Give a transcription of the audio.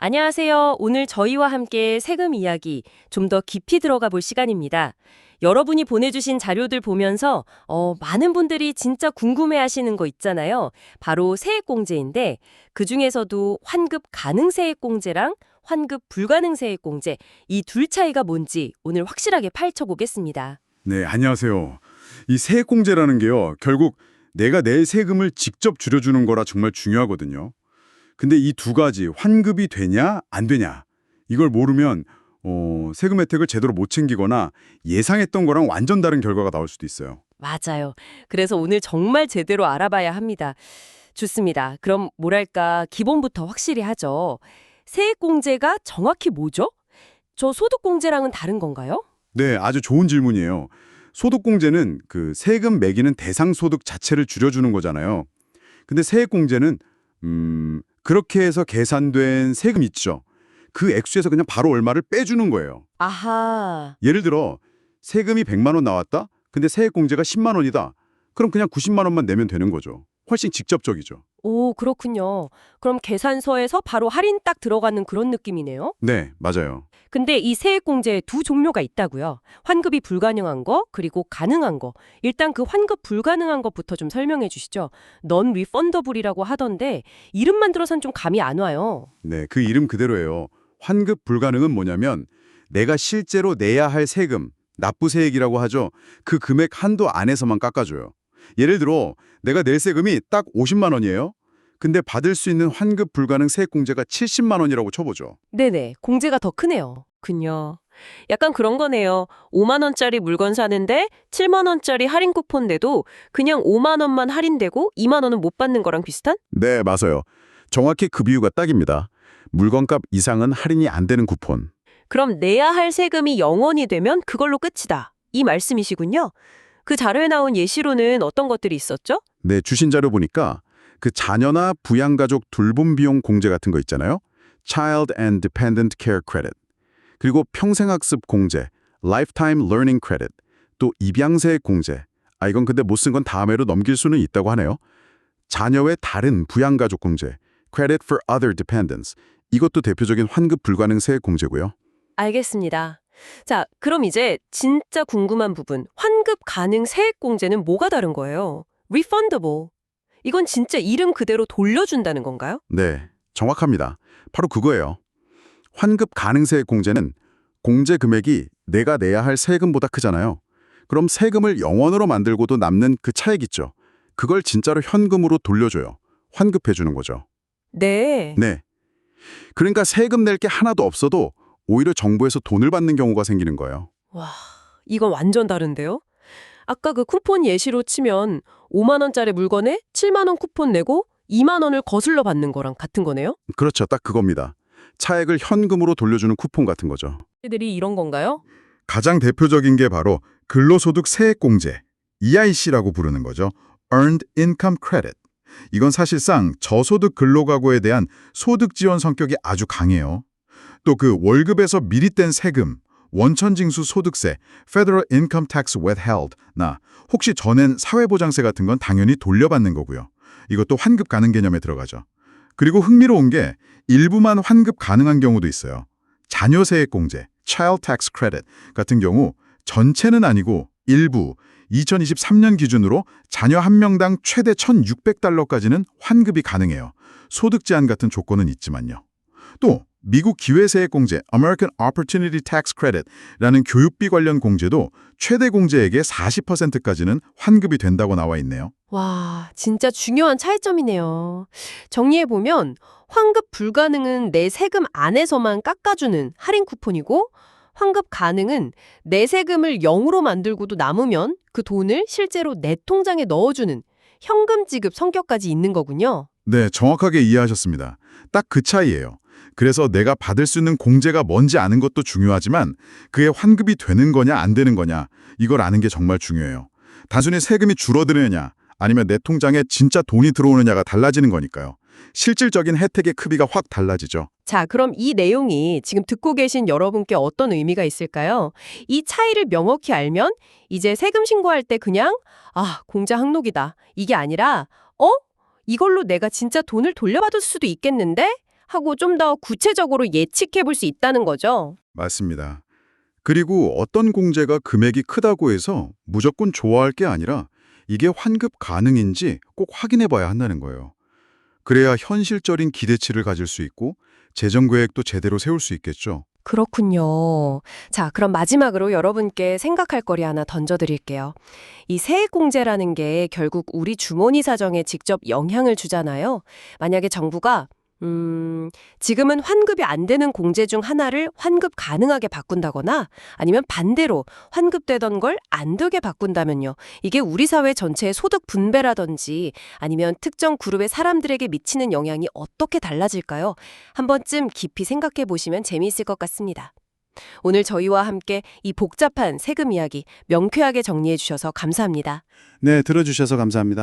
안녕하세요. 오늘 저희와 함께 세금 이야기 좀 더 깊이 들어가 볼 시간입니다. 여러분이 보내주신 자료들 보면서 많은 분들이 진짜 궁금해하시는 거 있잖아요. 바로 세액공제인데 그중에서도 환급 가능 세액공제랑 환급 불가능 세액공제 이 둘 차이가 뭔지 오늘 확실하게 파헤쳐보겠습니다. 네, 안녕하세요. 이 세액공제라는 게요, 결국 내가 낼 세금을 직접 줄여주는 거라 정말 중요하거든요. 근데 이 두 가지, 환급이 되냐, 안 되냐, 이걸 모르면 세금 혜택을 제대로 못 챙기거나 예상했던 거랑 완전 다른 결과가 나올 수도 있어요. 맞아요. 그래서 오늘 정말 제대로 알아봐야 합니다. 좋습니다. 그럼 뭐랄까 기본부터 확실히 하죠. 세액공제가 정확히 뭐죠? 저 소득공제랑은 다른 건가요? 네, 아주 좋은 질문이에요. 소득공제는 그 세금 매기는 대상 소득 자체를 줄여주는 거잖아요. 근데 세액공제는 그렇게 해서 계산된 세금 있죠. 그 액수에서 그냥 바로 얼마를 빼주는 거예요. 아하. 예를 들어 세금이 100만 원 나왔다? 근데 세액공제가 10만 원이다. 그럼 그냥 90만 원만 내면 되는 거죠. 훨씬 직접적이죠. 오, 그렇군요. 그럼 계산서에서 바로 할인 딱 들어가는 그런 느낌이네요. 네, 맞아요. 근데 근데 이 세액공제에 두 종류가 있다고요. 환급이 불가능한 거, 그리고 가능한 거. 일단 그 환급 불가능한 것부터 좀 설명해 주시죠. non-refundable이라고 하던데 이름만 들어선 좀 감이 안 와요. 네, 그 이름 그대로예요. 환급 불가능은 뭐냐면 내가 실제로 내야 할 세금, 납부세액이라고 하죠. 그 금액 한도 안에서만 깎아줘요. 예를 들어 내가 낼 세금이 딱 50만 원이에요. 근데 받을 수 있는 환급 불가능 세액공제가 70만 원이라고 쳐보죠. 네네, 공제가 더 크네요. 군요. 약간 그런 거네요. 5만 원짜리 물건 사는데 7만 원짜리 할인 쿠폰 내도 그냥 5만 원만 할인되고 2만 원은 못 받는 거랑 비슷한? 네, 맞아요. 정확히 그 비유가 딱입니다. 물건값 이상은 할인이 안 되는 쿠폰. 그럼 내야 할 세금이 0원이 되면 그걸로 끝이다. 이 말씀이시군요. 그 자료에 나온 예시로는 어떤 것들이 있었죠? 네, 주신 자료 보니까 그 자녀나 부양가족 돌봄 비용 공제 같은 거 있잖아요. Child and Dependent Care Credit. 그리고 평생학습 공제, Lifetime Learning Credit. 또 입양세 공제. 이건 근데 못 쓴 건 다음 해로 넘길 수는 있다고 하네요. 자녀의 다른 부양가족 공제, Credit for Other Dependents. 이것도 대표적인 환급 불가능 세액 공제고요. 알겠습니다. 자, 그럼 이제 진짜 궁금한 부분. 환급 가능 세액공제는 뭐가 다른 거예요? refundable. 이건 진짜 이름 그대로 돌려준다는 건가요? 네, 정확합니다. 바로 그거예요. 환급 가능 세액 공제는 공제 금액이 내가 내야 할 세금보다 크잖아요. 그럼 세금을 0원으로 만들고도 남는 그 차액 있죠. 그걸 진짜로 현금으로 돌려줘요. 환급해 주는 거죠. 네. 네. 그러니까 세금 낼 게 하나도 없어도 오히려 정부에서 돈을 받는 경우가 생기는 거예요. 와, 이건 완전 다른데요? 아까 그 쿠폰 예시로 치면 5만 원짜리 물건에 7만 원 쿠폰 내고 2만 원을 거슬러 받는 거랑 같은 거네요? 그렇죠. 딱 그겁니다. 차액을 현금으로 돌려주는 쿠폰 같은 거죠. 애들이 이런 건가요? 가장 대표적인 게 바로 근로소득 세액공제, EIC라고 부르는 거죠. Earned Income Credit. 이건 사실상 저소득 근로가구에 대한 소득 지원 성격이 아주 강해요. 또 그 월급에서 미리 뗀 세금, 원천징수 소득세, Federal Income Tax Withheld,나 혹시 전엔 사회보장세 같은 건 당연히 돌려받는 거고요. 이것도 환급 가능 개념에 들어가죠. 그리고 흥미로운 게 일부만 환급 가능한 경우도 있어요. 자녀세액공제, Child Tax Credit 같은 경우 전체는 아니고 일부 2023년 기준으로 자녀 한 명당 최대 1,600달러까지는 환급이 가능해요. 소득 제한 같은 조건은 있지만요. 또 미국 기회세액공제 American Opportunity Tax Credit라는 교육비 관련 공제도 최대 공제액의 40%까지는 환급이 된다고 나와 있네요. 와, 진짜 중요한 차이점이네요. 정리해보면 환급 불가능은 내 세금 안에서만 깎아주는 할인 쿠폰이고 환급 가능은 내 세금을 0으로 만들고도 남으면 그 돈을 실제로 내 통장에 넣어주는 현금 지급 성격까지 있는 거군요. 네, 정확하게 이해하셨습니다. 딱 그 차이예요. 그래서 내가 받을 수 있는 공제가 뭔지 아는 것도 중요하지만 그게 환급이 되는 거냐 안 되는 거냐 이걸 아는 게 정말 중요해요. 단순히 세금이 줄어드느냐 아니면 내 통장에 진짜 돈이 들어오느냐가 달라지는 거니까요. 실질적인 혜택의 크기가 확 달라지죠. 자, 그럼 이 내용이 지금 듣고 계신 여러분께 어떤 의미가 있을까요? 이 차이를 명확히 알면 이제 세금 신고할 때 그냥 공자 항목이다. 이게 아니라 이걸로 내가 진짜 돈을 돌려받을 수도 있겠는데? 하고 좀 더 구체적으로 예측해 볼 수 있다는 거죠. 맞습니다. 그리고 어떤 공제가 금액이 크다고 해서 무조건 좋아할 게 아니라 이게 환급 가능인지 꼭 확인해 봐야 한다는 거예요. 그래야 현실적인 기대치를 가질 수 있고 재정 계획도 제대로 세울 수 있겠죠. 그렇군요. 자, 그럼 마지막으로 여러분께 생각할 거리 하나 던져드릴게요. 이 세액공제라는 게 결국 우리 주머니 사정에 직접 영향을 주잖아요. 만약에 정부가 지금은 환급이 안 되는 공제 중 하나를 환급 가능하게 바꾼다거나 아니면 반대로 환급되던 걸 안 되게 바꾼다면요. 이게 우리 사회 전체의 소득 분배라든지 아니면 특정 그룹의 사람들에게 미치는 영향이 어떻게 달라질까요? 한 번쯤 깊이 생각해 보시면 재미있을 것 같습니다. 오늘 저희와 함께 이 복잡한 세금 이야기 명쾌하게 정리해 주셔서 감사합니다. 네, 들어주셔서 감사합니다.